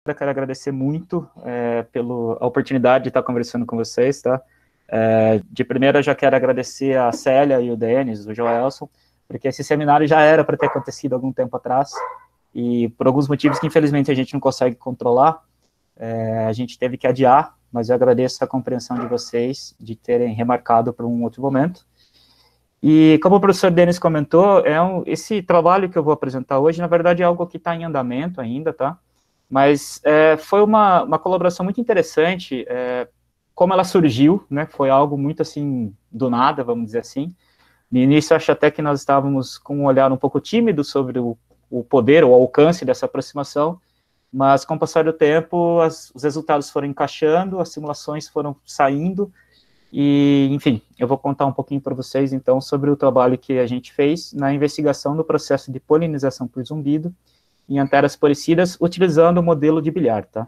eu quero agradecer muito pela oportunidade de estar conversando com vocês, tá? De primeira, eu já quero agradecer a Célia e o Denis, o Joelson, porque esse seminário já era para ter acontecido algum tempo atrás, e por alguns motivos que, infelizmente, a gente não consegue controlar, a gente teve que adiar, mas eu agradeço a compreensão de vocês, de terem remarcado para um outro momento. E como o professor Denis comentou, esse trabalho que eu vou apresentar hoje, na verdade, é algo que está em andamento ainda, tá? Mas foi uma colaboração muito interessante, como ela surgiu, né? Foi algo muito assim, do nada, vamos dizer assim. No início, acho até que nós estávamos com um olhar um pouco tímido sobre o poder, o alcance dessa aproximação, mas com o passar do tempo, os resultados foram encaixando, as simulações foram saindo, e, enfim, eu vou contar um pouquinho para vocês, então, sobre o trabalho que a gente fez na investigação do processo de polinização por zumbido em anteras parecidas, utilizando o modelo de bilhar, tá?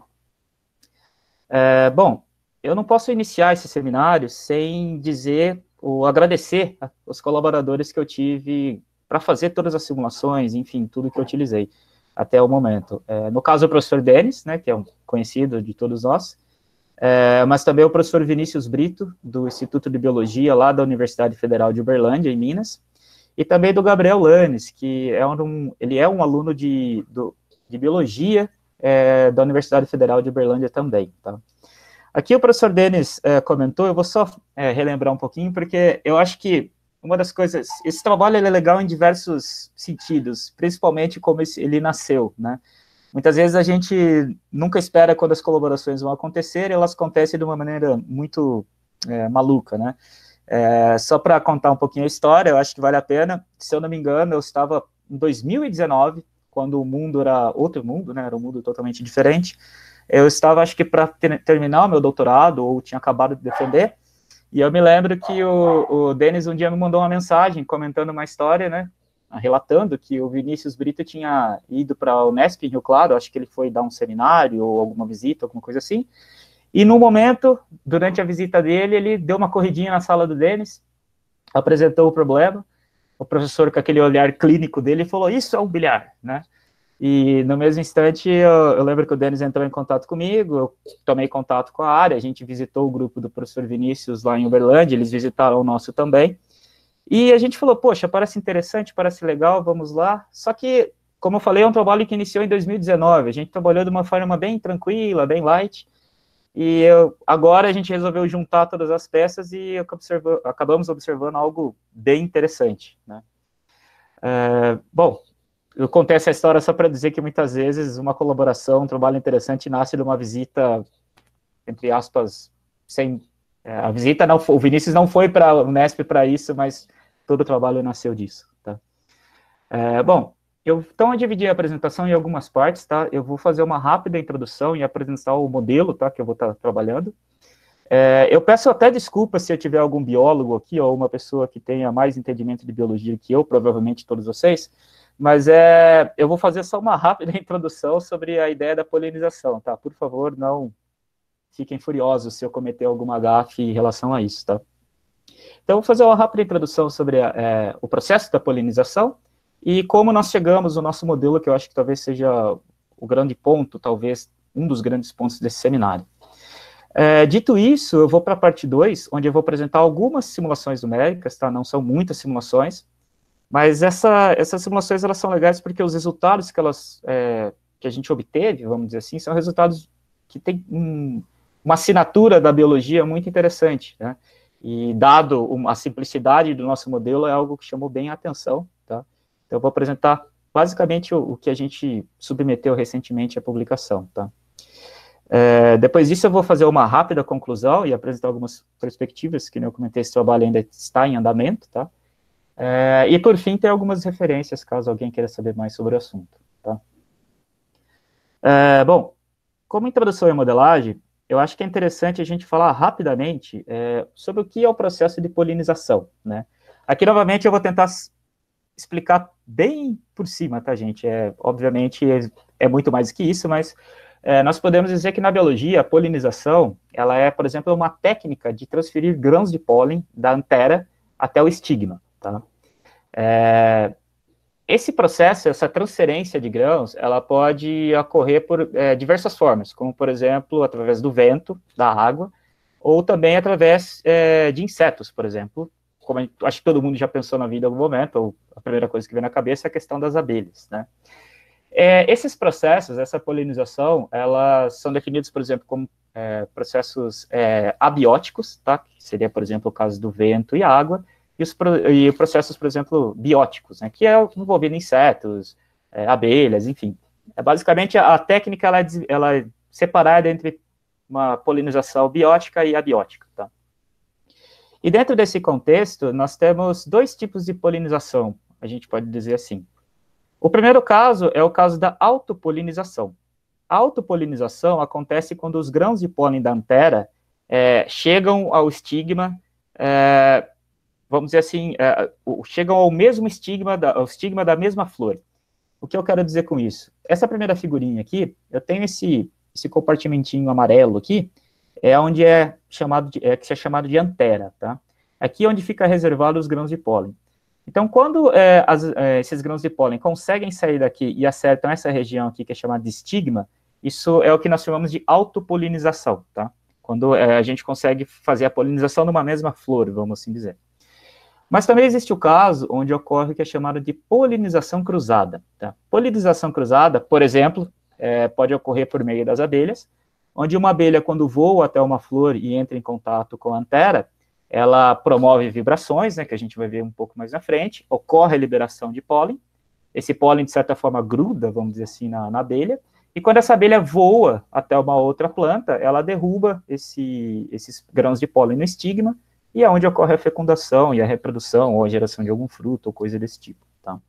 Bom, eu não posso iniciar esse seminário sem dizer ou agradecer os colaboradores que eu tive para fazer todas as simulações, enfim, tudo que eu utilizei até o momento. No caso, o professor Denis, né, que é um conhecido de todos nós, mas também o professor Vinícius Brito, do Instituto de Biologia, lá da Universidade Federal de Uberlândia, em Minas, e também do Gabriel Lanes, que ele é um aluno de Biologia da Universidade Federal de Uberlândia também, tá? Aqui o professor Denis comentou, eu vou só relembrar um pouquinho, porque eu acho que uma das coisas, esse trabalho ele é legal em diversos sentidos, principalmente como ele nasceu, né? Muitas vezes a gente nunca espera quando as colaborações vão acontecer, e elas acontecem de uma maneira muito maluca, né? Só para contar um pouquinho a história, eu acho que vale a pena. Se eu não me engano, eu estava em 2019, quando o mundo era outro mundo, né? Era um mundo totalmente diferente. Eu estava, acho que, para terminar o meu doutorado, ou tinha acabado de defender, e eu me lembro que o Denis um dia me mandou uma mensagem comentando uma história, né? Relatando que o Vinícius Brito tinha ido para a Unesp em Rio Claro, acho que ele foi dar um seminário ou alguma visita, alguma coisa assim, e no momento, durante a visita dele, ele deu uma corridinha na sala do Denis, apresentou o problema, o professor, com aquele olhar clínico dele, falou, isso é um bilhar, né? E no mesmo instante, eu lembro que o Denis entrou em contato comigo, eu tomei contato com a área, a gente visitou o grupo do professor Vinícius lá em Uberlândia, eles visitaram o nosso também, e a gente falou, poxa, parece interessante, parece legal, vamos lá. Só que, como eu falei, é um trabalho que iniciou em 2019, a gente trabalhou de uma forma bem tranquila, bem light, e agora a gente resolveu juntar todas as peças e acabamos observando algo bem interessante, né? Bom, eu contei essa história só para dizer que muitas vezes uma colaboração, um trabalho interessante nasce de uma visita, entre aspas, sem... a visita não, o Vinícius não foi para a Unesp para isso, mas todo o trabalho nasceu disso, tá? Bom, então eu dividi a apresentação em algumas partes, tá? Eu vou fazer uma rápida introdução e apresentar o modelo, tá? Que eu vou estar trabalhando. Eu peço até desculpas se eu tiver algum biólogo aqui ou uma pessoa que tenha mais entendimento de biologia que eu, provavelmente todos vocês, mas eu vou fazer só uma rápida introdução sobre a ideia da polinização, tá? Por favor, não fiquem furiosos se eu cometer alguma gafe em relação a isso, tá? Então, eu vou fazer uma rápida introdução sobre o processo da polinização e como nós chegamos ao nosso modelo, que eu acho que talvez seja o grande ponto, talvez um dos grandes pontos desse seminário. Dito isso, eu vou para a parte 2, onde eu vou apresentar algumas simulações numéricas, tá? Não são muitas simulações, mas essas simulações elas são legais porque os resultados que a gente obteve, vamos dizer assim, são resultados que têm uma assinatura da biologia muito interessante, né? E dado a simplicidade do nosso modelo, é algo que chamou bem a atenção, tá? Então, eu vou apresentar basicamente o que a gente submeteu recentemente à publicação, tá? Depois disso, eu vou fazer uma rápida conclusão e apresentar algumas perspectivas, que nem eu comentei, esse trabalho ainda está em andamento, tá? E, por fim, tem algumas referências, caso alguém queira saber mais sobre o assunto, tá? Bom, como introdução e modelagem, eu acho que é interessante a gente falar rapidamente sobre o que é o processo de polinização, né? Aqui, novamente, eu vou tentar explicar bem por cima, tá, gente? Obviamente, é muito mais que isso, mas nós podemos dizer que na biologia, a polinização, ela é, por exemplo, uma técnica de transferir grãos de pólen da antera até o estigma, tá? Esse processo, essa transferência de grãos, ela pode ocorrer por diversas formas, como, por exemplo, através do vento, da água, ou também através de insetos, por exemplo, como acho que todo mundo já pensou na vida em algum momento, ou a primeira coisa que vem na cabeça é a questão das abelhas, né? Esses processos, essa polinização, elas são definidos, por exemplo, como processos abióticos, tá? Que seria, por exemplo, o caso do vento e água, e processos, por exemplo, bióticos, né? Que é envolvendo insetos, abelhas, enfim. Basicamente, a técnica ela é separada entre uma polinização biótica e abiótica, tá? E dentro desse contexto, nós temos dois tipos de polinização, a gente pode dizer assim. O primeiro caso é o caso da autopolinização. A autopolinização acontece quando os grãos de pólen da antera chegam ao estigma, vamos dizer assim, chegam ao mesmo estigma, ao estigma da mesma flor. O que eu quero dizer com isso? Essa primeira figurinha aqui, eu tenho esse compartimentinho amarelo aqui, onde que é chamado de antera, tá? Aqui é onde fica reservado os grãos de pólen. Então, quando esses grãos de pólen conseguem sair daqui e acertam essa região aqui, que é chamada de estigma, isso é o que nós chamamos de autopolinização, tá? Quando a gente consegue fazer a polinização numa mesma flor, vamos assim dizer. Mas também existe o caso onde ocorre o que é chamado de polinização cruzada, tá? Polinização cruzada, por exemplo, pode ocorrer por meio das abelhas, onde uma abelha, quando voa até uma flor e entra em contato com a antera, ela promove vibrações, né, que a gente vai ver um pouco mais na frente, ocorre a liberação de pólen, esse pólen, de certa forma, gruda, vamos dizer assim, na abelha, e quando essa abelha voa até uma outra planta, ela derruba esses grãos de pólen no estigma, e é onde ocorre a fecundação e a reprodução, ou a geração de algum fruto, ou coisa desse tipo, tá?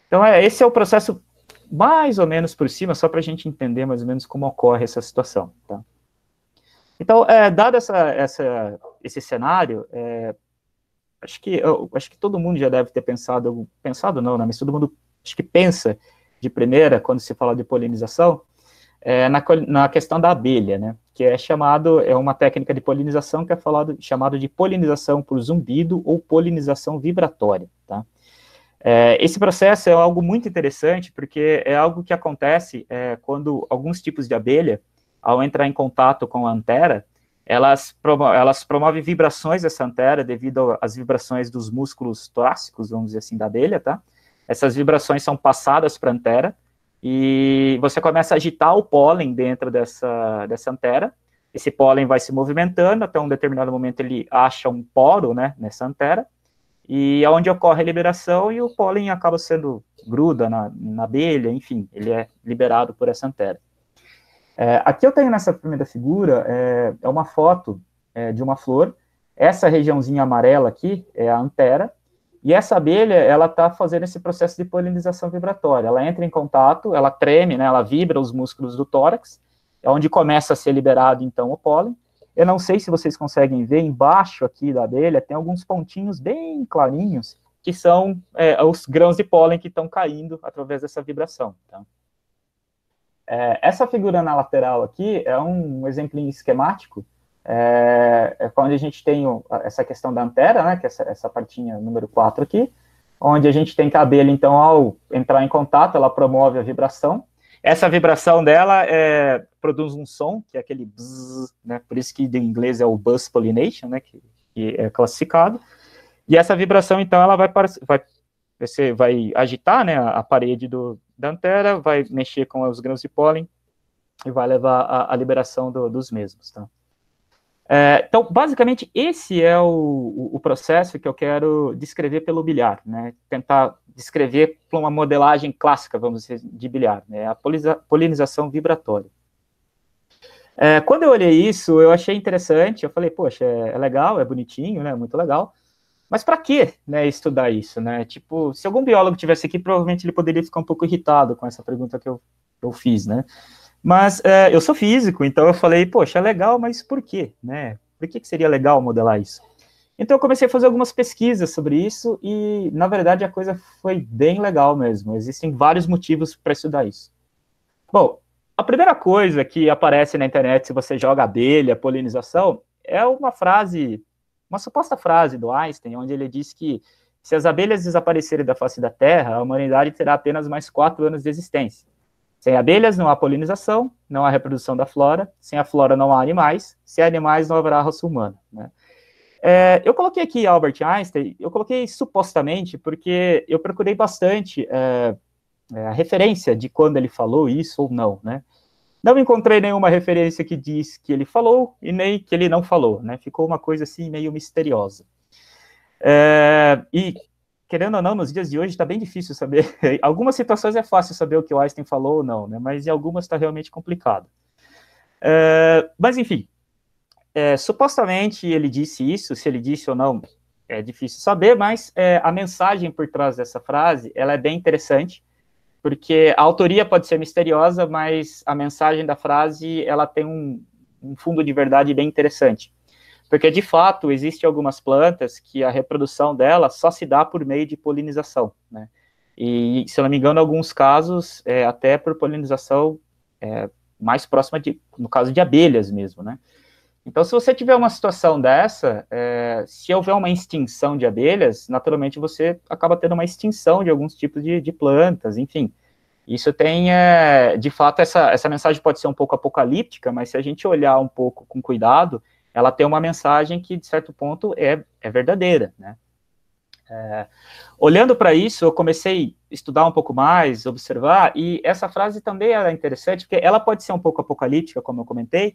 Então, esse é o processo mais ou menos por cima, só para a gente entender mais ou menos como ocorre essa situação, tá? Então, dado esse cenário, acho que todo mundo já deve ter pensado não, né, mas todo mundo acho que pensa de primeira, quando se fala de polinização, na questão da abelha, né, que é uma técnica de polinização que é chamado de polinização por zumbido ou polinização vibratória, tá? Esse processo é algo muito interessante, porque é algo que acontece quando alguns tipos de abelha, ao entrar em contato com a antera, elas promovem vibrações dessa antera devido às vibrações dos músculos torácicos, vamos dizer assim, da abelha, tá? Essas vibrações são passadas para a antera, e você começa a agitar o pólen dentro dessa antera, esse pólen vai se movimentando, até um determinado momento ele acha um poro, né, nessa antera, e é onde ocorre a liberação, e o pólen acaba sendo gruda na abelha, enfim, ele é liberado por essa antera. Aqui eu tenho nessa primeira figura, uma foto de uma flor, essa regiãozinha amarela aqui é a antera, e essa abelha, ela está fazendo esse processo de polinização vibratória, ela entra em contato, ela treme, né, ela vibra os músculos do tórax, é onde começa a ser liberado, então, o pólen. Eu não sei se vocês conseguem ver, embaixo aqui da abelha, tem alguns pontinhos bem clarinhos, que são os grãos de pólen que estão caindo através dessa vibração, tá? Essa figura na lateral aqui é um exemplinho esquemático, onde a gente tem essa questão da antera, né, que é essa partinha número 4 aqui, onde a gente tem que a abelha, então, ao entrar em contato, ela promove a vibração. Essa vibração dela produz um som, que é aquele buzz, né, por isso que em inglês é o buzz pollination, né, que é classificado, e essa vibração, então, ela você vai agitar, né, a parede da antera, vai mexer com os grãos de pólen e vai levar à liberação dos mesmos, tá? Então, basicamente, esse é o processo que eu quero descrever pelo bilhar, né? Tentar descrever por uma modelagem clássica, vamos dizer, de bilhar, né? A polinização vibratória. Quando eu olhei isso, eu achei interessante, eu falei, poxa, é legal, é bonitinho, né? Muito legal. Mas para que, né, estudar isso, né? Tipo, se algum biólogo tivesse aqui, provavelmente ele poderia ficar um pouco irritado com essa pergunta que eu fiz, né? Mas eu sou físico, então eu falei, poxa, é legal, mas por quê, né? Por que seria legal modelar isso? Então eu comecei a fazer algumas pesquisas sobre isso e, na verdade, a coisa foi bem legal mesmo. Existem vários motivos para estudar isso. Bom, a primeira coisa que aparece na internet se você joga abelha, polinização, é uma suposta frase do Einstein, onde ele diz que se as abelhas desaparecerem da face da Terra, a humanidade terá apenas mais 4 anos de existência. Sem abelhas não há polinização, não há reprodução da flora, sem a flora não há animais, sem animais não haverá raça humana, né? Eu coloquei aqui Albert Einstein, eu coloquei supostamente porque eu procurei bastante a referência de quando ele falou isso ou não, né? Não encontrei nenhuma referência que diz que ele falou e nem que ele não falou, né? Ficou uma coisa assim meio misteriosa. E, querendo ou não, nos dias de hoje está bem difícil saber. Em algumas situações é fácil saber o que o Einstein falou ou não, né? Mas em algumas está realmente complicado. Mas, enfim, supostamente ele disse isso, se ele disse ou não, é difícil saber, mas a mensagem por trás dessa frase, ela é bem interessante, porque a autoria pode ser misteriosa, mas a mensagem da frase, ela tem um fundo de verdade bem interessante. Porque, de fato, existem algumas plantas que a reprodução dela só se dá por meio de polinização, né? E, se eu não me engano, em alguns casos, até por polinização mais próxima, no caso de abelhas mesmo, né? Então, se você tiver uma situação dessa, se houver uma extinção de abelhas, naturalmente você acaba tendo uma extinção de alguns tipos de plantas, enfim. Isso tem, de fato, essa mensagem pode ser um pouco apocalíptica, mas se a gente olhar um pouco com cuidado, ela tem uma mensagem que, de certo ponto, é verdadeira, né? Olhando para isso, eu comecei a estudar um pouco mais, observar, e essa frase também é interessante, porque ela pode ser um pouco apocalíptica, como eu comentei,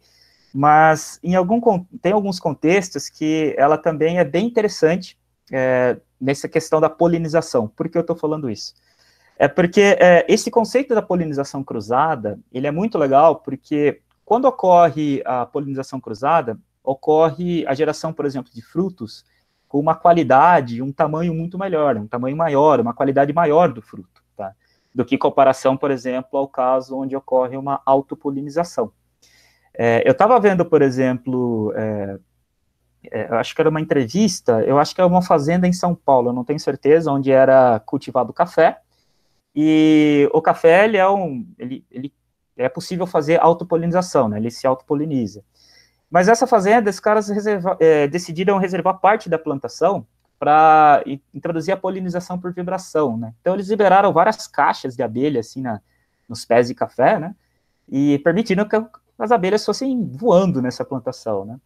mas tem alguns contextos que ela também é bem interessante nessa questão da polinização. Por que eu estou falando isso? Porque esse conceito da polinização cruzada, ele é muito legal, porque quando ocorre a polinização cruzada, ocorre a geração, por exemplo, de frutos com uma qualidade, um tamanho muito melhor, um tamanho maior, uma qualidade maior do fruto, tá? Do que em comparação, por exemplo, ao caso onde ocorre uma autopolinização. Eu estava vendo, por exemplo, eu acho que era uma entrevista, eu acho que é uma fazenda em São Paulo, eu não tenho certeza, onde era cultivado café, e o café, ele é possível fazer autopolinização, né? Ele se autopoliniza. Mas essa fazenda, os caras decidiram reservar parte da plantação para introduzir a polinização por vibração, né? Então, eles liberaram várias caixas de abelha, assim, nos pés de café, né? E permitiram que as abelhas fossem voando nessa plantação, né?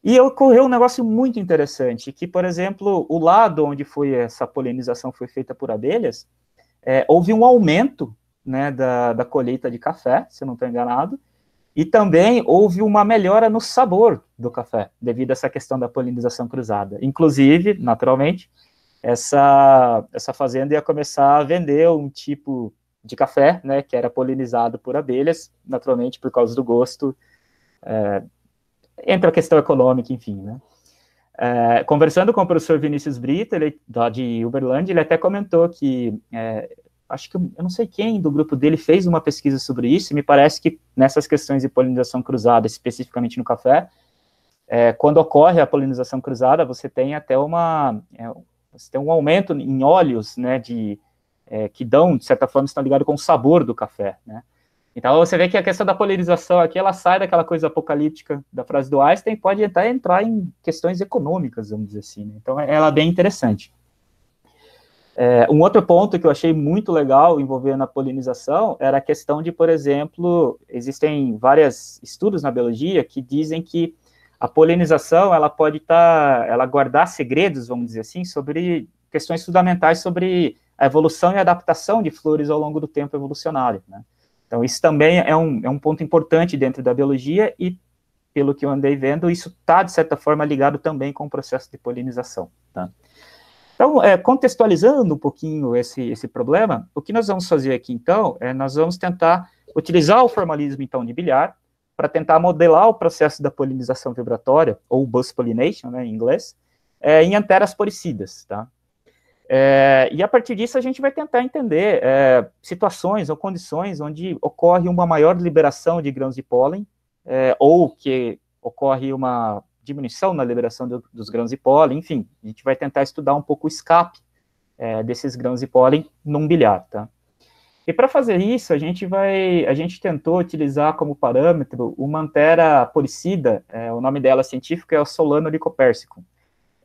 E ocorreu um negócio muito interessante, que, por exemplo, o lado onde essa polinização foi feita por abelhas, houve um aumento, né, da colheita de café, se eu não estou enganado, e também houve uma melhora no sabor do café, devido a essa questão da polinização cruzada. Inclusive, naturalmente, essa fazenda ia começar a vender um tipo de café, né, que era polinizado por abelhas, naturalmente por causa do gosto, entra a questão econômica, enfim, né. Conversando com o professor Vinícius Brito, ele, lá de Uberlândia, ele até comentou que, acho que eu não sei quem do grupo dele fez uma pesquisa sobre isso, e me parece que nessas questões de polinização cruzada, especificamente no café, quando ocorre a polinização cruzada, você tem até você tem um aumento em óleos, né, que dão, de certa forma, estão ligados com o sabor do café, né. Então, você vê que a questão da polinização aqui, ela sai daquela coisa apocalíptica da frase do Einstein, pode até entrar em questões econômicas, vamos dizer assim, né? Então, ela é bem interessante. Um outro ponto que eu achei muito legal envolvendo a polinização era a questão de, por exemplo, existem vários estudos na biologia que dizem que a polinização, ela pode ela guardar segredos, vamos dizer assim, sobre questões fundamentais sobre a evolução e adaptação de flores ao longo do tempo evolucionário, né? Então, isso também é um ponto importante dentro da biologia e, pelo que eu andei vendo, isso está, de certa forma, ligado também com o processo de polinização, tá? Então, contextualizando um pouquinho esse problema, o que nós vamos fazer aqui, então, nós vamos tentar utilizar o formalismo, então, de Bilhart, para tentar modelar o processo da polinização vibratória, ou bus pollination, né, em inglês, em anteras poricidas, tá? E a partir disso a gente vai tentar entender situações ou condições onde ocorre uma maior liberação de grãos de pólen, ou que ocorre uma diminuição na liberação dos grãos de pólen, enfim, a gente vai tentar estudar um pouco o escape desses grãos de pólen num bilhar, tá? E para fazer isso, a gente tentou utilizar como parâmetro uma antera poricida, o nome dela científico é o Solano lycopersicum.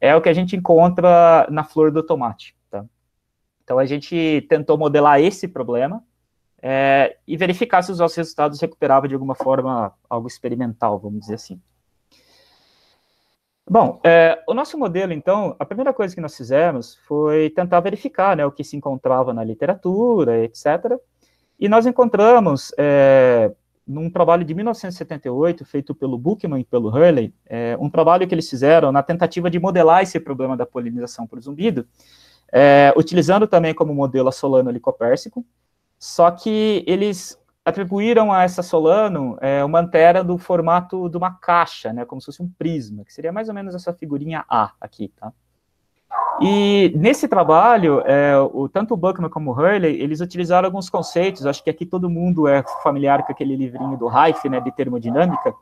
É o que a gente encontra na flor do tomate, Então, a gente tentou modelar esse problema e verificar se os nossos resultados recuperavam de alguma forma algo experimental, vamos dizer assim. Bom, o nosso modelo, então, a primeira coisa que nós fizemos foi tentar verificar, né, o que se encontrava na literatura, etc. E nós encontramos, num trabalho de 1978, feito pelo Buchmann e pelo Hurley, um trabalho que eles fizeram na tentativa de modelar esse problema da polinização por zumbido, utilizando também como modelo a Solano helicopérsico, só que eles atribuíram a essa Solano uma antera do formato de uma caixa, né, como se fosse um prisma, que seria mais ou menos essa figurinha A aqui, tá? E nesse trabalho, tanto o Buchmann como o Hurley, eles utilizaram alguns conceitos, acho que aqui todo mundo é familiar com aquele livrinho do Reif, né, de termodinâmica,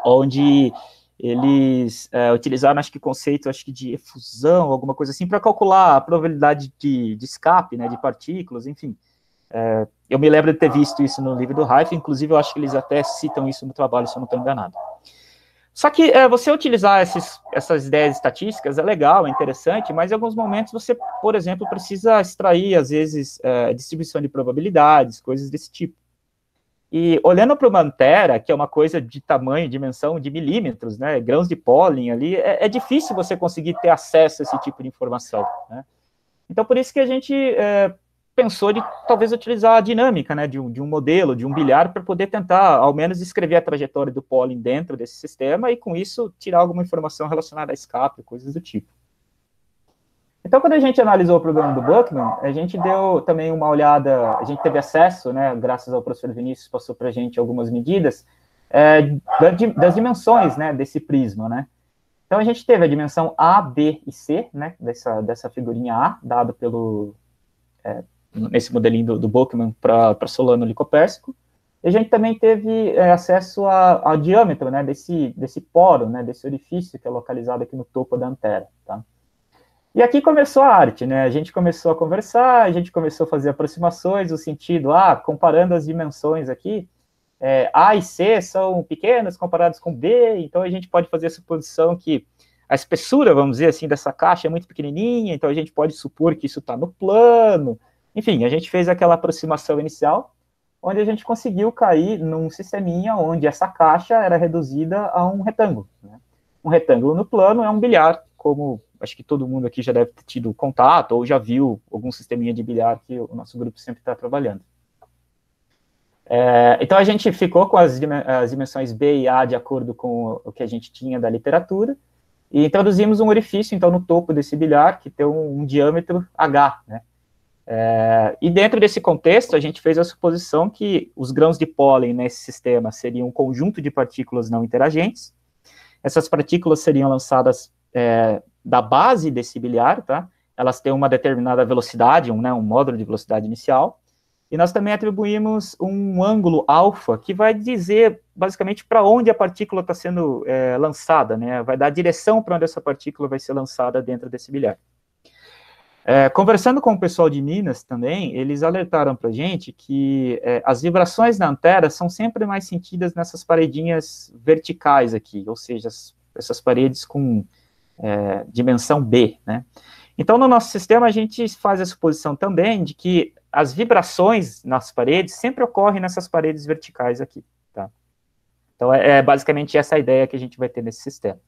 onde eles utilizaram, acho que conceitos, acho que de efusão, alguma coisa assim, para calcular a probabilidade de escape, né, de partículas, enfim. Eu me lembro de ter visto isso no livro do Reif, inclusive eu acho que eles até citam isso no trabalho, se eu não estou enganado. Só que você utilizar essas ideias estatísticas é legal, é interessante, mas em alguns momentos você, por exemplo, precisa extrair, às vezes, distribuição de probabilidades, coisas desse tipo. E olhando para uma antera, que é uma coisa de tamanho, dimensão de milímetros, né, grãos de pólen ali, é difícil você conseguir ter acesso a esse tipo de informação, né? Então, por isso que a gente pensou de talvez utilizar a dinâmica, né, de um modelo, de um bilhar, para poder tentar, ao menos, escrever a trajetória do pólen dentro desse sistema e, com isso, tirar alguma informação relacionada a escape, coisas do tipo. Então, quando a gente analisou o problema do Buchmann, a gente deu também uma olhada, a gente teve acesso, né, graças ao professor Vinícius, passou para a gente algumas medidas das dimensões, né, desse prisma, né. Então, a gente teve a dimensão A, B e C, né, dessa figurinha A, dada pelo... nesse modelinho do Buchmann para Solano helicopérsico. E a gente também teve acesso ao diâmetro, né, desse poro, né, desse orifício que é localizado aqui no topo da antera, tá? E aqui começou a arte, né, a gente começou a conversar, a gente começou a fazer aproximações, no sentido, comparando as dimensões aqui, A e C são pequenas comparadas com B, então a gente pode fazer a suposição que a espessura, vamos dizer assim, dessa caixa é muito pequenininha, então a gente pode supor que isso está no plano. Enfim, a gente fez aquela aproximação inicial, onde a gente conseguiu cair num sisteminha onde essa caixa era reduzida a um retângulo, né? Um retângulo no plano é um bilhar, como acho que todo mundo aqui já deve ter tido contato, ou já viu algum sisteminha de bilhar que o nosso grupo sempre está trabalhando. Então, a gente ficou com as dimensões B e A de acordo com o que a gente tinha da literatura, e introduzimos um orifício, então, no topo desse bilhar, que tem um diâmetro H, né? E dentro desse contexto, a gente fez a suposição que os grãos de pólen nesse sistema seriam um conjunto de partículas não interagentes. Essas partículas seriam lançadas da base desse bilhar, tá? Elas têm uma determinada velocidade, um módulo de velocidade inicial, e nós também atribuímos um ângulo alfa, que vai dizer, basicamente, para onde a partícula está sendo lançada, né? Vai dar a direção para onde essa partícula vai ser lançada dentro desse bilhar. Conversando com o pessoal de Minas também, eles alertaram para a gente que as vibrações na antera são sempre mais sentidas nessas paredinhas verticais aqui, ou seja, essas paredes com dimensão B, né? Então, no nosso sistema, a gente faz a suposição também de que as vibrações nas paredes sempre ocorrem nessas paredes verticais aqui, tá? Então, basicamente essa a ideia que a gente vai ter nesse sistema.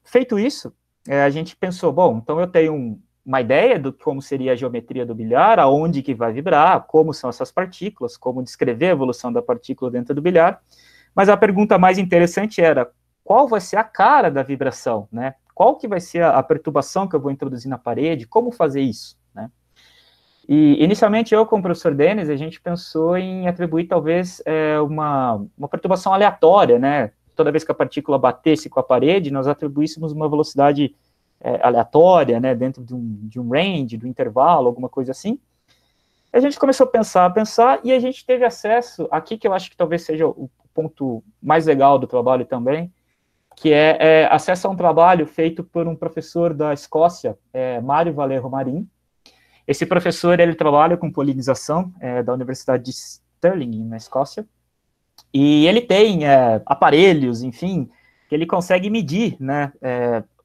Feito isso, a gente pensou, bom, então eu tenho uma ideia de como seria a geometria do bilhar, aonde que vai vibrar, como são essas partículas, como descrever a evolução da partícula dentro do bilhar, mas a pergunta mais interessante era, qual vai ser a cara da vibração, né? Qual que vai ser a perturbação que eu vou introduzir na parede, como fazer isso, né? E, inicialmente, eu com o professor Denis, a gente pensou em atribuir, talvez, uma perturbação aleatória, né? Toda vez que a partícula batesse com a parede, nós atribuíssemos uma velocidade aleatória, né, dentro de um range, do intervalo, alguma coisa assim. A gente começou a pensar, e a gente teve acesso, aqui que eu acho que talvez seja o ponto mais legal do trabalho também, que é acesso a um trabalho feito por um professor da Escócia, Mário Valero Marin. Esse professor, ele trabalha com polinização da Universidade de Stirling, na Escócia, e ele tem aparelhos, enfim, que ele consegue medir, né,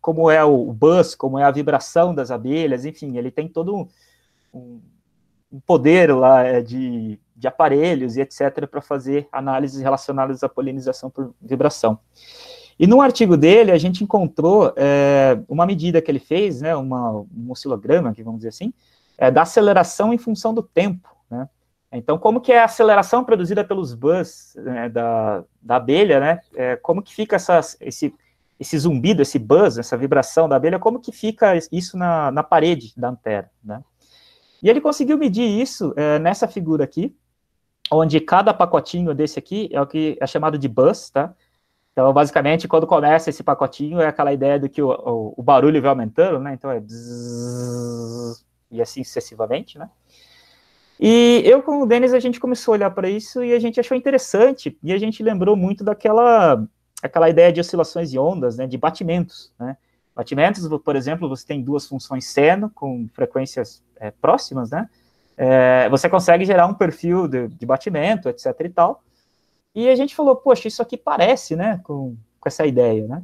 como é o buzz, como é a vibração das abelhas, enfim, ele tem todo um poder lá de aparelhos e etc. para fazer análises relacionadas à polinização por vibração. E no artigo dele, a gente encontrou uma medida que ele fem, né, um oscilograma, que vamos dizer assim, da aceleração em função do tempo, né? Então, como que é a aceleração produzida pelos buzz, né, da abelha, né? Como que fica esse zumbido, esse buzz, essa vibração da abelha, como que fica isso na parede da antera, né? E ele conseguiu medir isso nessa figura aqui, onde cada pacotinho desse aqui é o que é chamado de buzz, tá? Então, basicamente, quando começa esse pacotinho, é aquela ideia de que o barulho vai aumentando, né? Então, bzzz, e assim sucessivamente, né? E eu com o Denis, a gente começou a olhar para isso e a gente achou interessante, e a gente lembrou muito aquela ideia de oscilações de ondas, né? De batimentos, né? Batimentos, por exemplo, você tem duas funções seno com frequências próximas, né? Você consegue gerar um perfil de batimento, etc. e tal. E a gente falou, poxa, isso aqui parece, né, com essa ideia, né?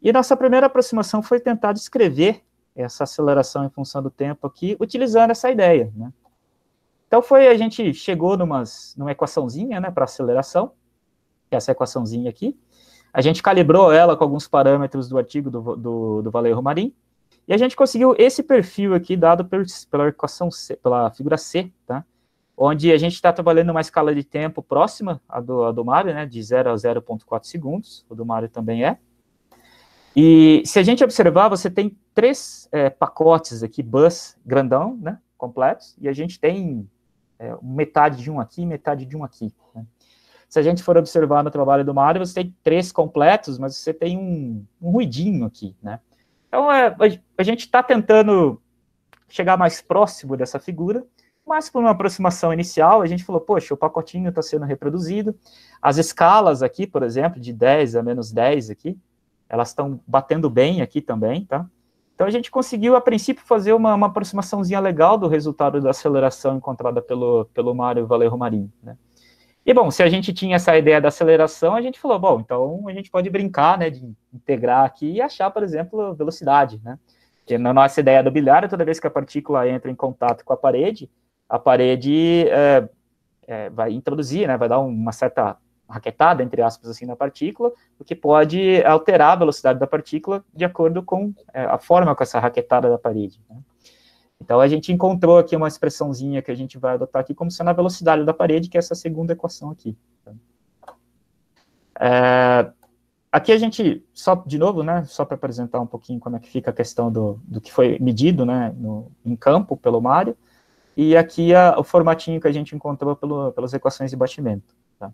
E nossa primeira aproximação foi tentar descrever essa aceleração em função do tempo aqui, utilizando essa ideia, né? Então a gente chegou numa equaçãozinha, né, para aceleração, que é essa equaçãozinha aqui. A gente calibrou ela com alguns parâmetros do artigo do Valério Romarin, e a gente conseguiu esse perfil aqui dado pela equação C, pela figura C, tá? Onde a gente está trabalhando uma escala de tempo próxima à do Mário, né, de 0 a 0,4 segundos, o do Mário também é. E se a gente observar, você tem 3 pacotes aqui, bus grandão, né, completos, e a gente tem metade de um aqui, metade de um aqui, né? Se a gente for observar no trabalho do Mário, você tem 3 completos, mas você tem um ruidinho aqui, né? Então, a gente está tentando chegar mais próximo dessa figura, mas por uma aproximação inicial, a gente falou, poxa, o pacotinho está sendo reproduzido, as escalas aqui, por exemplo, de 10 a menos 10 aqui, elas estão batendo bem aqui também, tá? Então, a gente conseguiu, a princípio, fazer uma aproximaçãozinha legal do resultado da aceleração encontrada pelo Mário Valério Romarin, né? E, bom, se a gente tinha essa ideia da aceleração, a gente falou, bom, então a gente pode brincar, né, de integrar aqui e achar, por exemplo, velocidade, né? Porque na nossa ideia do bilhar, toda vez que a partícula entra em contato com a parede vai introduzir, né, vai dar uma certa raquetada, entre aspas, assim, na partícula, o que pode alterar a velocidade da partícula de acordo com a forma com essa raquetada da parede, né? Então, a gente encontrou aqui uma expressãozinha que a gente vai adotar aqui como sendo a velocidade da parede, que é essa segunda equação aqui. Aqui a gente, só de novo, né, só para apresentar um pouquinho como é que fica a questão do que foi medido, né, em campo pelo Mário, e aqui o formatinho que a gente encontrou pelas equações de batimento, tá?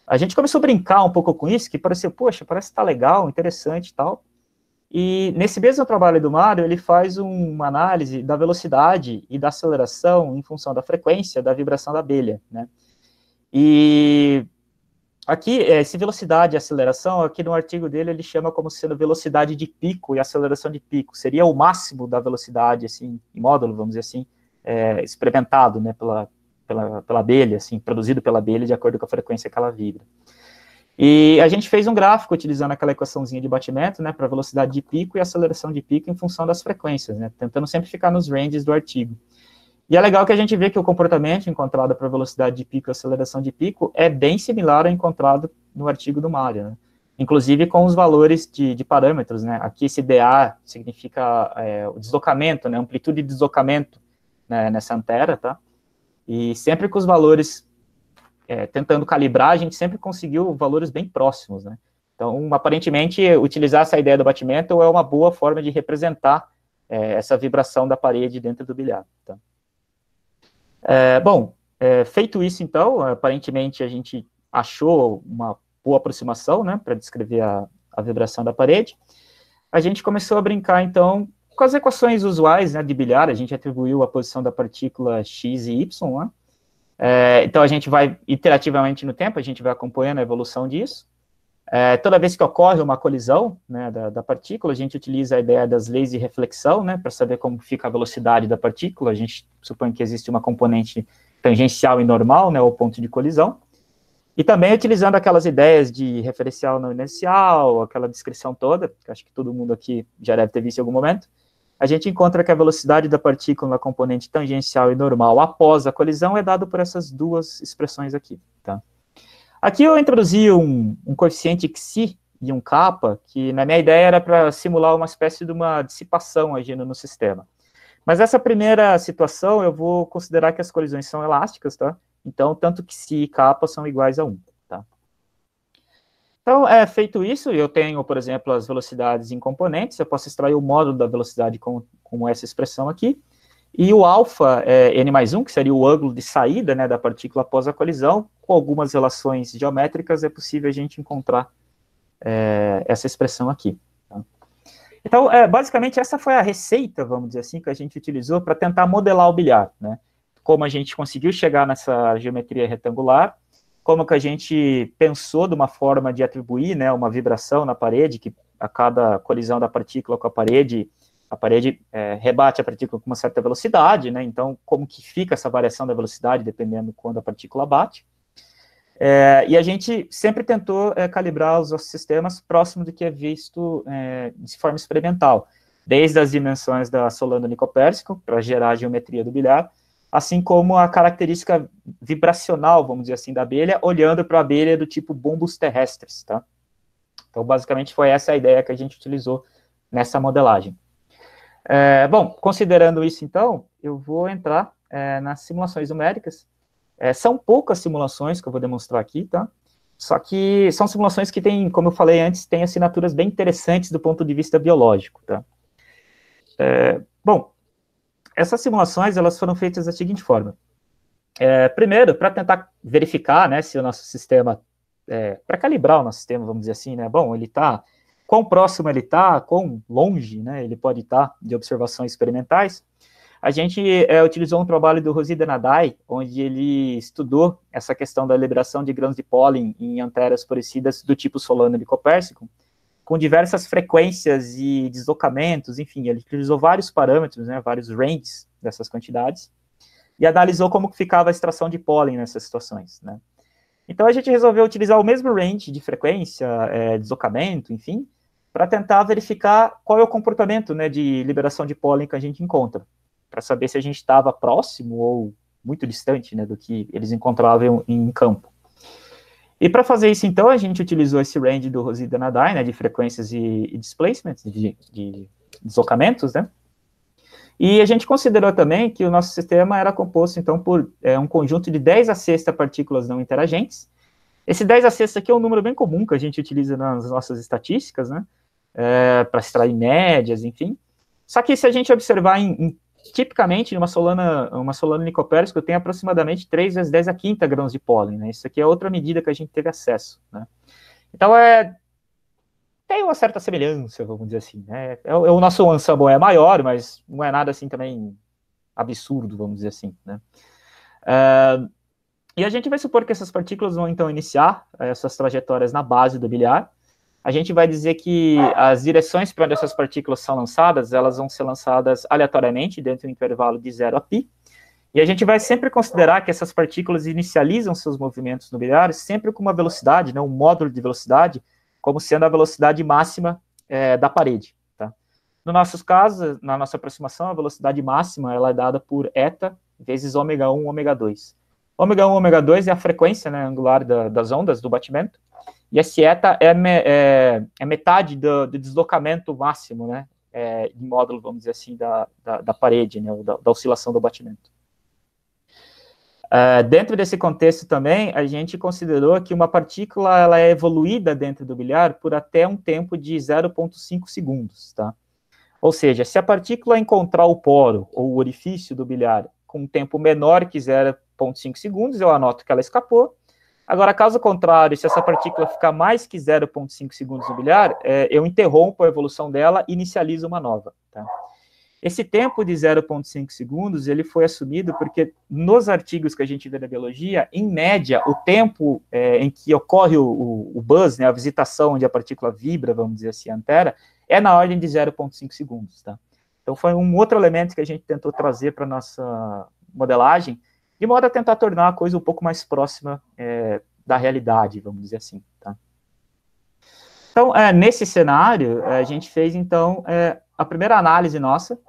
A gente começou a brincar um pouco com isso, que pareceu, poxa, parece que está legal, interessante e tal. E nesse mesmo trabalho do Mário, ele faz uma análise da velocidade e da aceleração em função da frequência da vibração da abelha, né? E aqui, esse velocidade e aceleração, aqui no artigo dele, ele chama como sendo velocidade de pico e aceleração de pico. Seria o máximo da velocidade, assim, em módulo, vamos dizer assim, experimentado, né, pela abelha, assim, produzido pela abelha de acordo com a frequência que ela vibra. E a gente fez um gráfico utilizando aquela equaçãozinha de batimento, né, para velocidade de pico e aceleração de pico em função das frequências, né, tentando sempre ficar nos ranges do artigo. E é legal que a gente vê que o comportamento encontrado para velocidade de pico e aceleração de pico é bem similar ao encontrado no artigo do Mário, né, inclusive com os valores de parâmetros, né. Aqui esse dA significa o deslocamento, né, amplitude de deslocamento, né, nessa antera, tá, e sempre com os valores tentando calibrar, a gente sempre conseguiu valores bem próximos, né? Então, aparentemente, utilizar essa ideia do batimento é uma boa forma de representar essa vibração da parede dentro do bilhar, tá? Bom, feito isso, então, aparentemente a gente achou uma boa aproximação, né, para descrever a vibração da parede. A gente começou a brincar, então, com as equações usuais, né, de bilhar. A gente atribuiu a posição da partícula x e y, né? Então, a gente vai, iterativamente no tempo, a gente vai acompanhando a evolução disso. Toda vez que ocorre uma colisão, né, da partícula, a gente utiliza a ideia das leis de reflexão, né, para saber como fica a velocidade da partícula. A gente supõe que existe uma componente tangencial e normal, né, ao ponto de colisão. E também utilizando aquelas ideias de referencial não inercial, aquela descrição toda, que acho que todo mundo aqui já deve ter visto em algum momento, a gente encontra que a velocidade da partícula na componente tangencial e normal após a colisão é dado por essas duas expressões aqui, tá? Aqui eu introduzi um coeficiente xi e um kappa, que na minha ideia era para simular uma espécie de uma dissipação agindo no sistema. Mas essa primeira situação eu vou considerar que as colisões são elásticas, tá? Então, tanto que xi e kappa são iguais a 1, tá? Então, feito isso, eu tenho, por exemplo, as velocidades em componentes, eu posso extrair o módulo da velocidade com essa expressão aqui, e o alfa é n mais 1, que seria o ângulo de saída, né, da partícula após a colisão, com algumas relações geométricas é possível a gente encontrar essa expressão aqui. Tá? Então, basicamente, essa foi a receita, vamos dizer assim, que a gente utilizou para tentar modelar o bilhar, né? Como a gente conseguiu chegar nessa geometria retangular, como que a gente pensou de uma forma de atribuir, né, uma vibração na parede, que a cada colisão da partícula com a parede rebate a partícula com uma certa velocidade, né, então como que fica essa variação da velocidade dependendo quando a partícula bate. E a gente sempre tentou calibrar os nossos sistemas próximo do que é visto de forma experimental, desde as dimensões da Solano Nicopérsico, para gerar a geometria do bilhar, assim como a característica vibracional, vamos dizer assim, da abelha, olhando para a abelha do tipo bombos terrestres, tá? Então, basicamente, foi essa a ideia que a gente utilizou nessa modelagem. Bom, considerando isso, então, eu vou entrar nas simulações numéricas. São poucas simulações que eu vou demonstrar aqui, tá? Só que são simulações que têm, como eu falei antes, têm assinaturas bem interessantes do ponto de vista biológico, tá? Bom, essas simulações, elas foram feitas da seguinte forma. Primeiro, para tentar verificar, né, se o nosso sistema, para calibrar o nosso sistema, vamos dizer assim, né, bom, ele está, quão próximo ele está, quão longe, né, ele pode estar de observações experimentais, a gente utilizou um trabalho do Rosida Nadai, onde ele estudou essa questão da liberação de grãos de pólen em anteras florecidas do tipo Solano Nicopérsico, com diversas frequências e deslocamentos, enfim, ele utilizou vários parâmetros, né, vários ranges dessas quantidades, e analisou como ficava a extração de pólen nessas situações, né. Então, a gente resolveu utilizar o mesmo range de frequência, deslocamento, enfim, para tentar verificar qual é o comportamento, né, de liberação de pólen que a gente encontra, para saber se a gente estava próximo ou muito distante, né, do que eles encontravam em campo. E para fazer isso, então, a gente utilizou esse range do Rosida Nadai, né, de frequências e displacements, de deslocamentos, né, e a gente considerou também que o nosso sistema era composto, então, por um conjunto de 10 a sexta partículas não interagentes. Esse 10 a sexta aqui é um número bem comum que a gente utiliza nas nossas estatísticas, né, para extrair médias, enfim. Só que se a gente observar tipicamente, uma Solano Nicopérsico tem aproximadamente 3 vezes 10 a quinta grãos de pólen, né? Isso aqui é outra medida que a gente teve acesso, né? Então, tem uma certa semelhança, vamos dizer assim, né? O nosso ensemble é maior, mas não é nada assim também absurdo, vamos dizer assim, né? E a gente vai supor que essas partículas vão, então, iniciar essas trajetórias na base do bilhar. A gente vai dizer que as direções para onde essas partículas são lançadas, elas vão ser lançadas aleatoriamente, dentro do intervalo de 0 a π, e a gente vai sempre considerar que essas partículas inicializam seus movimentos no bilhar sempre com uma velocidade, né, um módulo de velocidade, como sendo a velocidade máxima da parede. Tá? No nosso caso, na nossa aproximação, a velocidade máxima ela é dada por eta vezes ômega 1, ômega 2. Ômega 1, ômega 2 é a frequência, né, angular das ondas do batimento, e esse eta é metade do deslocamento máximo, né, em módulo, vamos dizer assim, da parede, né, da oscilação do batimento. Dentro desse contexto também, a gente considerou que uma partícula ela é evoluída dentro do bilhar por até um tempo de 0,5 segundos, tá? Ou seja, se a partícula encontrar o poro ou o orifício do bilhar com um tempo menor que 0,5 segundos, eu anoto que ela escapou. Agora, caso contrário, se essa partícula ficar mais que 0,5 segundos no bilhar, eu interrompo a evolução dela e inicializo uma nova. Tá? Esse tempo de 0,5 segundos, ele foi assumido porque nos artigos que a gente vê da biologia, em média, o tempo em que ocorre o buzz, né, a visitação onde a partícula vibra, vamos dizer assim, a antera, é na ordem de 0,5 segundos. Tá? Então, foi um outro elemento que a gente tentou trazer para a nossa modelagem, de modo a tentar tornar a coisa um pouco mais próxima da realidade, vamos dizer assim, tá? Então, nesse cenário, a gente fez, então, a primeira análise nossa.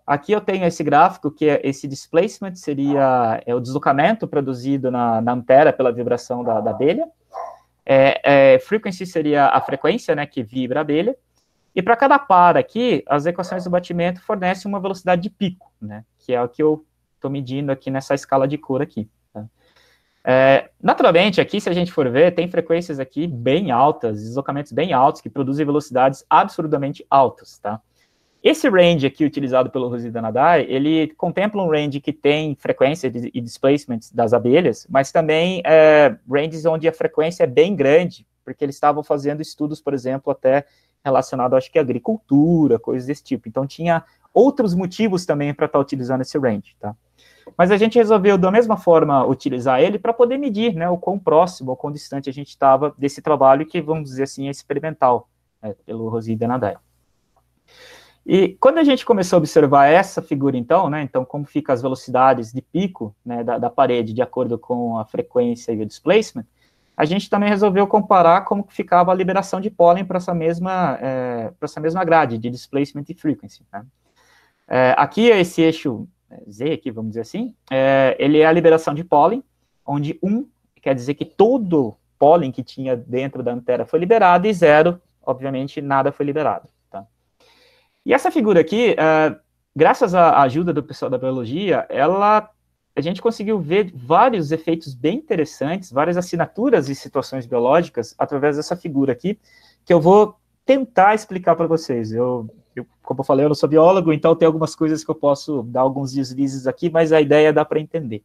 Aqui eu tenho esse gráfico, que é esse displacement, seria o deslocamento produzido na antera pela vibração da abelha. Frequency seria a frequência, né, que vibra a abelha. E para cada par aqui, as equações do batimento fornecem uma velocidade de pico, né, que é o que eu estou medindo aqui nessa escala de cor aqui. Tá? Naturalmente, aqui, se a gente for ver, tem frequências aqui bem altas, deslocamentos bem altos, que produzem velocidades absurdamente altas, tá? Esse range aqui, utilizado pelo Rosy Danadai, ele contempla um range que tem frequência e displacement das abelhas, mas também ranges onde a frequência é bem grande, porque eles estavam fazendo estudos, por exemplo, até relacionado, acho que, à agricultura, coisas desse tipo. Então, tinha outros motivos também para estar utilizando esse range, tá? Mas a gente resolveu, da mesma forma, utilizar ele para poder medir, né, o quão próximo, o quão distante a gente estava desse trabalho que, vamos dizer assim, é experimental, pelo Rosy Danadai. E quando a gente começou a observar essa figura, então, né, então como ficam as velocidades de pico, né, da parede de acordo com a frequência e o displacement, a gente também resolveu comparar como que ficava a liberação de pólen para essa mesma grade de displacement e frequency. Né? Aqui é esse eixo Z, aqui, vamos dizer assim, ele é a liberação de pólen, onde 1 quer dizer que todo pólen que tinha dentro da antera foi liberado, e 0, obviamente, nada foi liberado. Tá? E essa figura aqui, graças à ajuda do pessoal da biologia, a gente conseguiu ver vários efeitos bem interessantes, várias assinaturas e situações biológicas, através dessa figura aqui, que eu vou tentar explicar para vocês. Como eu falei, eu não sou biólogo, então tem algumas coisas que eu posso dar alguns deslizes aqui, mas a ideia dá para entender.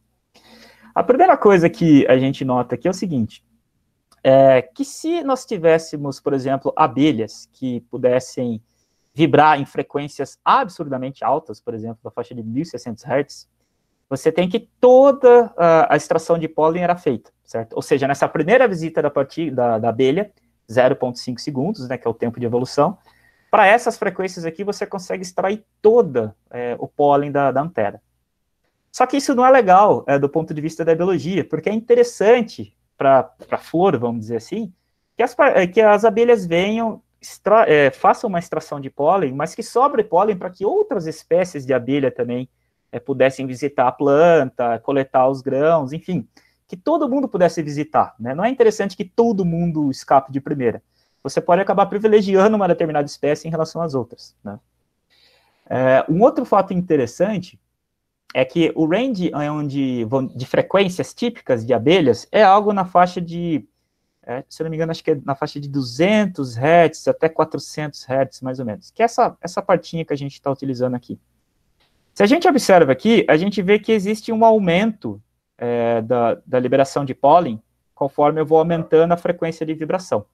A primeira coisa que a gente nota aqui é o seguinte, que se nós tivéssemos, por exemplo, abelhas que pudessem vibrar em frequências absurdamente altas, por exemplo, na faixa de 1.600 Hz, você tem que toda a extração de pólen era feita, certo? Ou seja, nessa primeira visita da abelha, 0,5 segundos, né, que é o tempo de evolução, para essas frequências aqui, você consegue extrair toda o pólen da antera. Só que isso não é legal do ponto de vista da biologia, porque é interessante para a flor, vamos dizer assim, que as abelhas venham, façam uma extração de pólen, mas que sobre pólen para que outras espécies de abelha também pudessem visitar a planta, coletar os grãos, enfim, que todo mundo pudesse visitar. Né? Não é interessante que todo mundo escape de primeira. Você pode acabar privilegiando uma determinada espécie em relação às outras. Né? Um outro fato interessante é que o range de frequências típicas de abelhas é algo na faixa de, se eu não me engano, acho que é na faixa de 200 Hz até 400 Hz, mais ou menos, que é essa partinha que a gente está utilizando aqui. Se a gente observa aqui, a gente vê que existe um aumento da liberação de pólen conforme eu vou aumentando a frequência de vibração.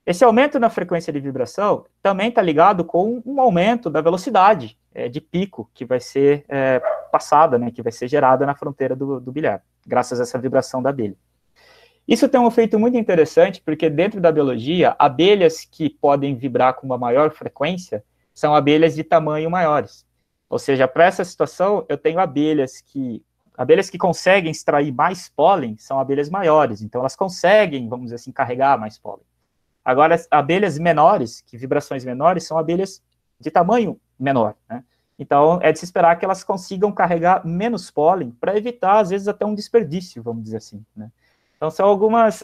Esse aumento na frequência de vibração também está ligado com um aumento da velocidade de pico que vai ser passada, né, que vai ser gerada na fronteira do bilhar, graças a essa vibração da abelha. Isso tem um efeito muito interessante, porque dentro da biologia, abelhas que podem vibrar com uma maior frequência são abelhas de tamanho maiores. Ou seja, para essa situação, eu tenho abelhas que conseguem extrair mais pólen são abelhas maiores, então elas conseguem, vamos dizer assim, carregar mais pólen. Agora, as abelhas menores, que vibrações menores, são abelhas de tamanho menor, né? Então, é de se esperar que elas consigam carregar menos pólen para evitar, às vezes, até um desperdício, vamos dizer assim, né? Então, são algumas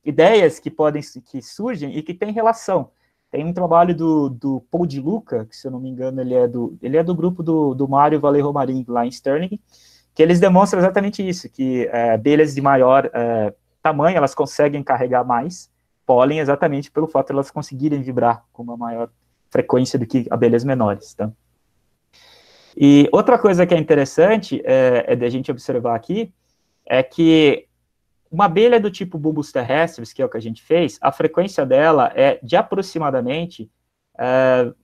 ideias que surgem e que têm relação. Tem um trabalho do Paul de Luca, que, se eu não me engano, ele é do grupo do Mário Valle Romarin, lá em Stirling, que eles demonstram exatamente isso, que abelhas de maior tamanho, elas conseguem carregar mais pólen exatamente pelo fato de elas conseguirem vibrar com uma maior frequência do que abelhas menores, tá? E outra coisa que é interessante da gente observar aqui é que uma abelha do tipo bulbos terrestres, que é o que a gente fez, a frequência dela é de aproximadamente,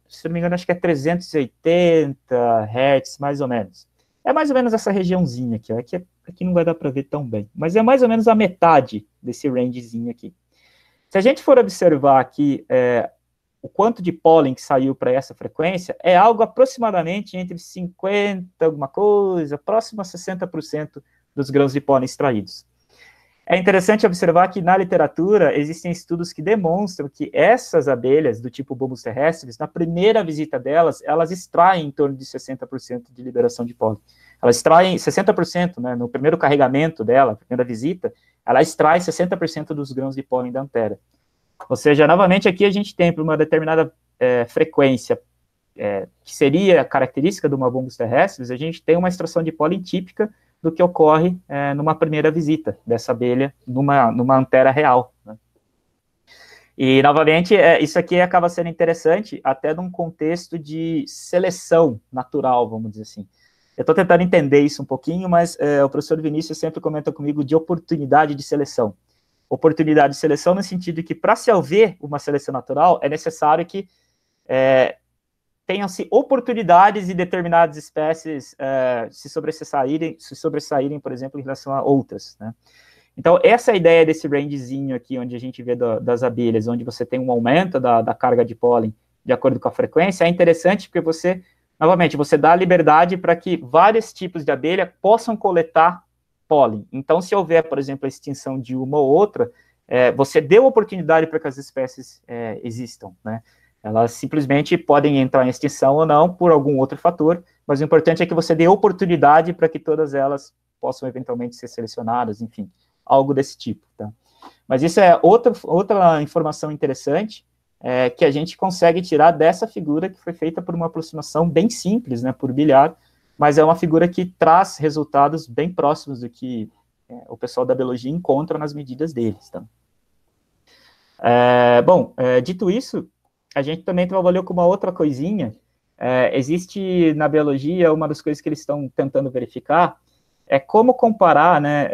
se não me engano, acho que é 380 Hz, mais ou menos. É mais ou menos essa regiãozinha aqui, ó. Aqui não vai dar para ver tão bem, mas é mais ou menos a metade desse rangezinho aqui. Se a gente for observar aqui o quanto de pólen que saiu para essa frequência, é algo aproximadamente entre 50, alguma coisa, próximo a 60% dos grãos de pólen extraídos. É interessante observar que na literatura existem estudos que demonstram que essas abelhas do tipo bombos terrestres, na primeira visita delas, elas extraem em torno de 60% de liberação de pólen. Elas extraem 60%, né, no primeiro carregamento dela, primeira visita, ela extrai 60% dos grãos de pólen da antera. Ou seja, novamente aqui a gente tem para uma determinada frequência, que seria característica de uma bombos terrestres, a gente tem uma extração de pólen típica do que ocorre numa primeira visita dessa abelha numa antera real, né? E, novamente, isso aqui acaba sendo interessante até num contexto de seleção natural, vamos dizer assim. Eu estou tentando entender isso um pouquinho, mas o professor Vinícius sempre comenta comigo de oportunidade de seleção. Oportunidade de seleção no sentido de que, para se haver uma seleção natural, é necessário que tenham-se oportunidades de determinadas espécies se sobressaírem, por exemplo, em relação a outras, né? Então, essa é a ideia desse rangezinho aqui, onde a gente vê das abelhas, onde você tem um aumento da carga de pólen de acordo com a frequência, é interessante porque você, novamente, você dá liberdade para que vários tipos de abelha possam coletar pólen. Então, se houver, por exemplo, a extinção de uma ou outra, você deu oportunidade para que as espécies existam, né? Elas simplesmente podem entrar em extinção ou não por algum outro fator, mas o importante é que você dê oportunidade para que todas elas possam eventualmente ser selecionadas, enfim, algo desse tipo, tá? Mas isso é outra informação interessante que a gente consegue tirar dessa figura que foi feita por uma aproximação bem simples, né, por bilhar, mas é uma figura que traz resultados bem próximos do que o pessoal da biologia encontra nas medidas deles, tá? Dito isso, a gente também trabalhou com uma outra coisinha. Existe na biologia, uma das coisas que eles estão tentando verificar é como comparar, né,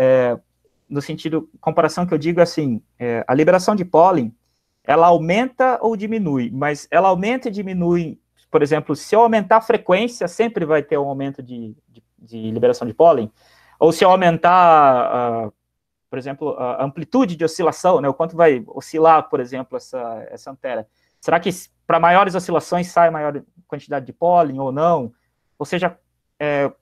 no sentido, comparação que eu digo assim, a liberação de pólen, ela aumenta ou diminui, mas ela aumenta e diminui, por exemplo, se eu aumentar a frequência, sempre vai ter um aumento de liberação de pólen, ou se eu aumentar, por exemplo, a amplitude de oscilação, né, o quanto vai oscilar, por exemplo, essa antera. Será que para maiores oscilações sai maior quantidade de pólen ou não? Ou seja,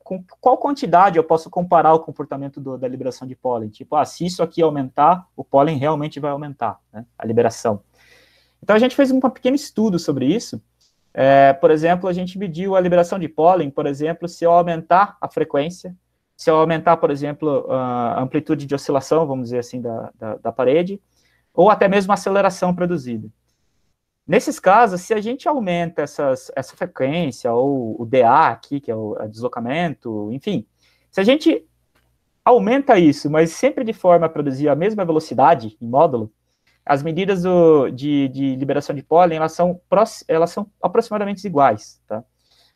com qual quantidade eu posso comparar o comportamento da liberação de pólen? Tipo, se isso aqui aumentar, o pólen realmente vai aumentar, né, a liberação. Então, a gente fez um pequeno estudo sobre isso. Por exemplo, a gente mediu a liberação de pólen, por exemplo, se eu aumentar a frequência, se eu aumentar, por exemplo, a amplitude de oscilação, vamos dizer assim, da parede, ou até mesmo a aceleração produzida. Nesses casos, se a gente aumenta essa frequência, ou o DA aqui, que é o deslocamento, enfim, se a gente aumenta isso, mas sempre de forma a produzir a mesma velocidade em módulo, as medidas de liberação de pólen, elas são aproximadamente iguais, tá?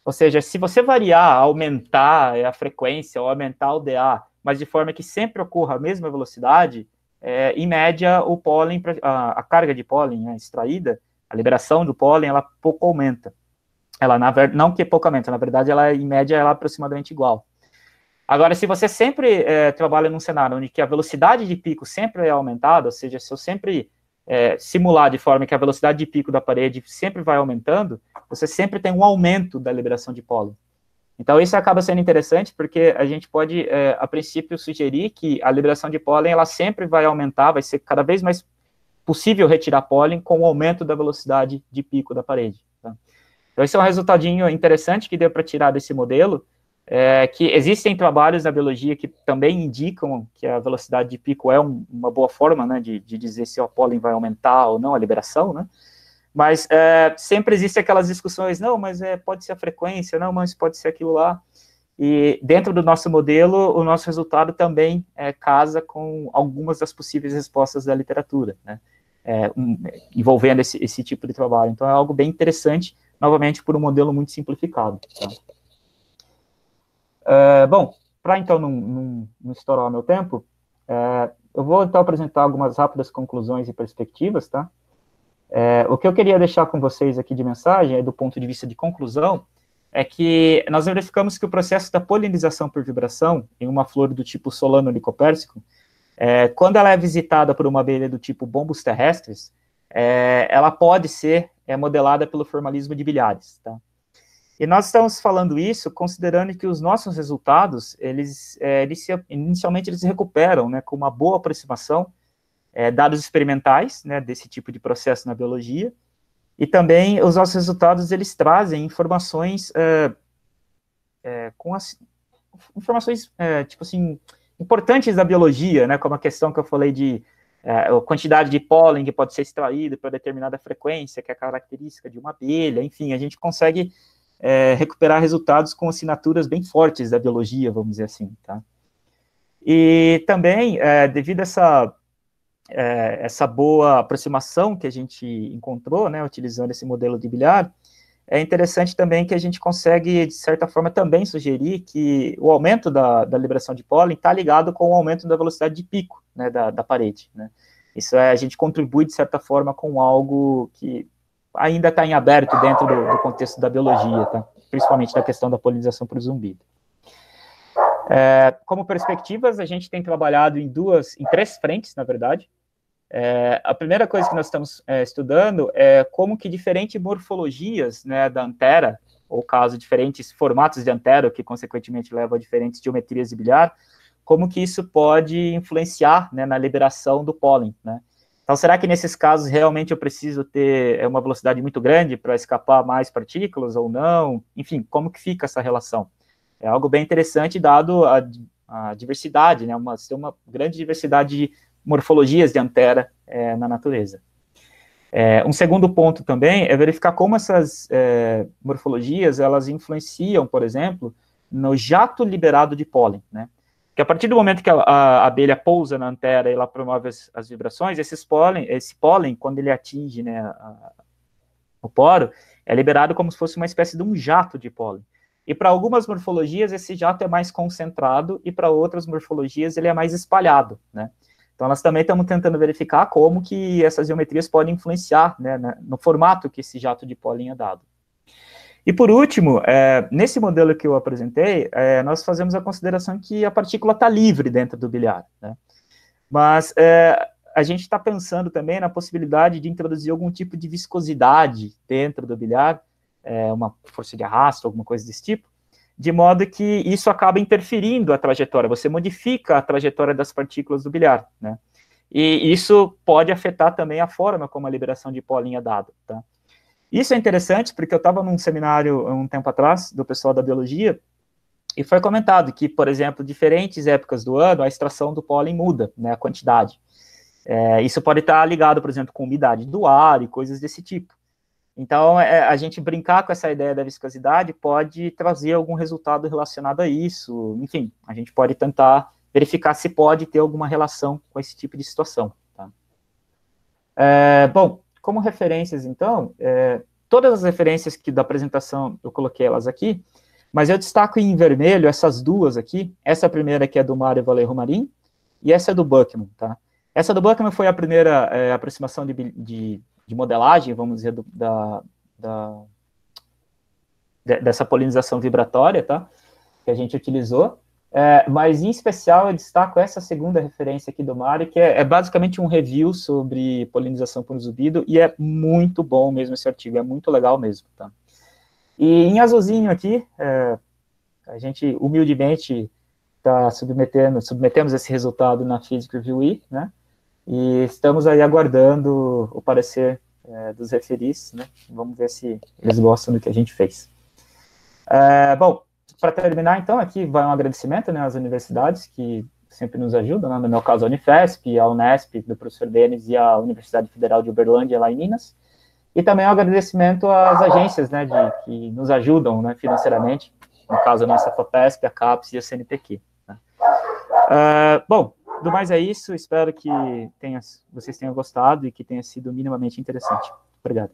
Ou seja, se você variar, aumentar a frequência ou aumentar o DA, mas de forma que sempre ocorra a mesma velocidade, em média, o pólen, a carga de pólen, né, extraída, a liberação do pólen, ela pouco aumenta. Ela, não que pouco aumenta, na verdade, ela, em média, ela é aproximadamente igual. Agora, se você sempre trabalha num cenário onde que a velocidade de pico sempre é aumentada, ou seja, se eu sempre simular de forma que a velocidade de pico da parede sempre vai aumentando, você sempre tem um aumento da liberação de pólen. Então, isso acaba sendo interessante, porque a gente pode, a princípio, sugerir que a liberação de pólen, ela sempre vai aumentar, vai ser cada vez mais possível retirar pólen com o aumento da velocidade de pico da parede, tá? Então, esse é um resultadinho interessante que deu para tirar desse modelo, que existem trabalhos na biologia que também indicam que a velocidade de pico é uma boa forma, né, de dizer se o pólen vai aumentar ou não a liberação, né? Mas sempre existem aquelas discussões, não, mas pode ser a frequência, não, mas pode ser aquilo lá. E dentro do nosso modelo, o nosso resultado também casa com algumas das possíveis respostas da literatura, né, envolvendo esse tipo de trabalho. Então, é algo bem interessante, novamente, por um modelo muito simplificado, tá? Para então não estourar o meu tempo, eu vou então apresentar algumas rápidas conclusões e perspectivas, tá? O que eu queria deixar com vocês aqui de mensagem, do ponto de vista de conclusão, é que nós verificamos que o processo da polinização por vibração em uma flor do tipo Solano licopérsico, quando ela é visitada por uma abelha do tipo bombos terrestres, ela pode ser modelada pelo formalismo de bilhares, tá? E nós estamos falando isso considerando que os nossos resultados, inicialmente eles se recuperam, né, com uma boa aproximação, dados experimentais, né, desse tipo de processo na biologia, e também os nossos resultados, eles trazem informações, tipo assim, importantes da biologia, né, como a questão que eu falei de a quantidade de pólen que pode ser extraído para determinada frequência, que é a característica de uma abelha, enfim, a gente consegue recuperar resultados com assinaturas bem fortes da biologia, vamos dizer assim, tá? E também, devido a essa boa aproximação que a gente encontrou, né, utilizando esse modelo de bilhar, é interessante também que a gente consegue, de certa forma, também sugerir que o aumento da liberação de pólen está ligado com o aumento da velocidade de pico, né, da parede, né? Isso a gente contribui, de certa forma, com algo que ainda está em aberto dentro do contexto da biologia, tá? Principalmente da questão da polinização por zumbido. Como perspectivas, a gente tem trabalhado em três frentes, na verdade. A primeira coisa que nós estamos estudando é como que diferentes morfologias, né, da antera, ou caso diferentes formatos de antera, que consequentemente levam a diferentes geometrias de bilhar, como que isso pode influenciar, né, na liberação do pólen, né? Então, será que nesses casos realmente eu preciso ter uma velocidade muito grande para escapar mais partículas ou não? Enfim, como que fica essa relação? É algo bem interessante, dado a diversidade, né? Tem uma grande diversidade de morfologias de antera na natureza. Um segundo ponto também é verificar como essas morfologias, elas influenciam, por exemplo, no jato liberado de pólen, né? Porque a partir do momento que a abelha pousa na antera e ela promove as vibrações, esse pólen, quando ele atinge, né, o poro, é liberado como se fosse uma espécie de um jato de pólen. E para algumas morfologias, esse jato é mais concentrado, e para outras morfologias, ele é mais espalhado, né? Então, nós também estamos tentando verificar como que essas geometrias podem influenciar, né, no formato que esse jato de pólen é dado. E, por último, nesse modelo que eu apresentei, nós fazemos a consideração que a partícula está livre dentro do bilhar, né? Mas a gente está pensando também na possibilidade de introduzir algum tipo de viscosidade dentro do bilhar, uma força de arrasto, alguma coisa desse tipo, de modo que isso acaba interferindo a trajetória, você modifica a trajetória das partículas do bilhar, né? E isso pode afetar também a forma como a liberação de pólen é dada, tá? Isso é interessante porque eu estava num seminário um tempo atrás, do pessoal da biologia, e foi comentado que, por exemplo, diferentes épocas do ano, a extração do pólen muda, né, a quantidade. Isso pode estar ligado, por exemplo, com umidade do ar e coisas desse tipo. Então, a gente brincar com essa ideia da viscosidade pode trazer algum resultado relacionado a isso. Enfim, a gente pode tentar verificar se pode ter alguma relação com esse tipo de situação, tá? Bom, como referências, então, todas as referências da apresentação, eu coloquei elas aqui, mas eu destaco em vermelho essas duas aqui. Essa primeira aqui é do Mário Valerro Marim, e essa é do Buckman, tá? Essa do Buckman foi a primeira aproximação de modelagem, vamos dizer, dessa polinização vibratória, tá? Que a gente utilizou. Mas, em especial, eu destaco essa segunda referência aqui do Mário, que é basicamente um review sobre polinização por zumbido, e é muito bom mesmo esse artigo, é muito legal mesmo, tá? E em azulzinho aqui, a gente humildemente submetemos esse resultado na Physics Review, né? E estamos aí aguardando o parecer dos referis, né? Vamos ver se eles gostam do que a gente fez. Bom, para terminar, então, aqui vai um agradecimento, né, às universidades que sempre nos ajudam, né? No meu caso, a Unifesp, a Unesp, do professor Denis, e a Universidade Federal de Uberlândia, lá em Minas. E também um agradecimento às agências, né, que nos ajudam, né, financeiramente, no caso, a nossa FAPESP, a CAPES e a CNPq, né? Bom, do mais é isso, espero que vocês tenham gostado e que tenha sido minimamente interessante. Obrigado.